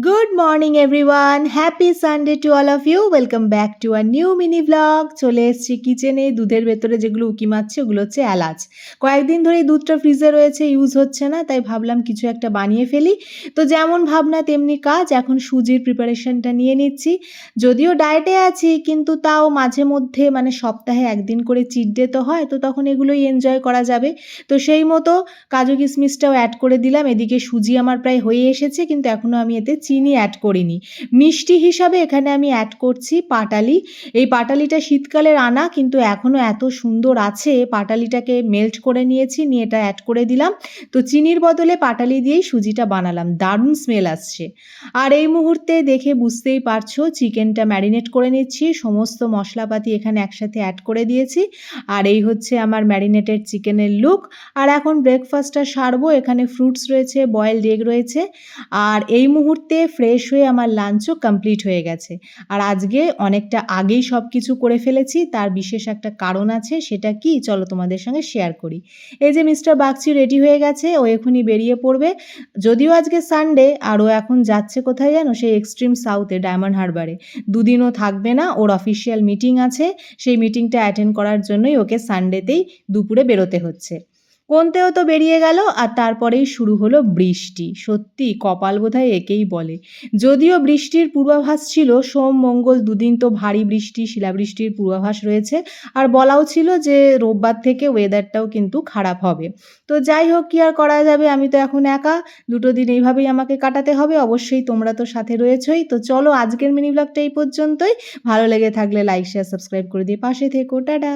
Good morning everyone. Happy Sunday to all of you. Welcome back to a new mini vlog. চলে এসেছি কিচেনে। দুধের ভেতরে যেগুলো উকি মারছে ওগুলো হচ্ছে এলাচ। কয়েকদিন ধরেই দুধটা ফ্রিজে রয়েছে, ইউজ হচ্ছে না, তাই ভাবলাম কিছু একটা বানিয়ে ফেলি। তো যেমন ভাবনা তেমনি কাজ। এখন সুজির প্রিপারেশনটা নিয়ে নিচ্ছি। যদিও ডায়েটে আছি কিন্তু তাও মাঝে মধ্যে মানে সপ্তাহে একদিন করে চিট ডে তো হয়, তো তখন এগুলোই এনজয় করা যাবে। তো সেই মতো কাজু কিশমিশটাও অ্যাড করে দিলাম। এদিকে সুজি আমার প্রায় হয়ে এসেছে, কিন্তু এখনও আমি এতে চিনি অ্যাড করিনি। মিষ্টি হিসাবে এখানে আমি অ্যাড করছি পাটালি। এই পাটালিটা শীতকালের আনা, কিন্তু এখনও এত সুন্দর আছে। পাটালিটাকে মেল্ট করে নিয়েছি, নিয়ে এটা অ্যাড করে দিলাম। তো চিনির বদলে পাটালি দিয়েই সুজিটা বানালাম। দারুণ স্মেল আসছে। আর এই মুহূর্তে দেখে বুঝতেই পারছো চিকেনটা ম্যারিনেট করে নিচ্ছি। সমস্ত মশলাপাতি এখানে একসাথে অ্যাড করে দিয়েছি। আর এই হচ্ছে আমার ম্যারিনেটেড চিকেনের লুক। আর এখন ব্রেকফাস্টটা সারবো। এখানে ফ্রুটস রয়েছে, বয়েলড এগ রয়েছে। আর এই মুহূর্তে ফ্রেশ হয়ে আমার লাঞ্চও কমপ্লিট হয়ে গেছে। আর আজকে অনেকটা আগেই সব কিছু করে ফেলেছি। তার বিশেষ একটা কারণ আছে। সেটা কি, চলো তোমাদের সঙ্গে শেয়ার করি। এই যে মিস্টার বাগচি রেডি হয়ে গেছে, ও এখনই বেরিয়ে পড়বে। যদিও আজকে সানডে, আর ও এখন যাচ্ছে কোথায় জানো? সেই এক্সট্রিম সাউথে, ডায়মন্ড হারবারে। দুদিনও থাকবে না, ওর অফিসিয়াল মিটিং আছে। সেই মিটিংটা অ্যাটেন্ড করার জন্যই ওকে সানডেতেই দুপুরে বেরোতে হচ্ছে। কোনতেও তো বেরিয়ে গেল, আর তারপরেই শুরু হলো বৃষ্টি। সত্যি কপাল বোধহয় একেই বলে। যদিও বৃষ্টির পূর্বাভাস ছিল, সোম মঙ্গল দুদিন তো ভারী বৃষ্টি, শিলাবৃষ্টির পূর্বাভাস রয়েছে। আর বলাও ছিল যে রোববার থেকে ওয়েদারটাও কিন্তু খারাপ হবে। তো যাই হোক, কি আর করা যাবে, আমি তো এখন একা। দুটো দিন এইভাবেই আমাকে কাটাতে হবে। অবশ্যই তোমরা তো সাথে রয়েছই। তো চলো আজকের মিনি ব্লগটা এই পর্যন্তই। ভালো লেগে থাকলে লাইক শেয়ার সাবস্ক্রাইব করে দিয়ে পাশে থেকো। টাটা।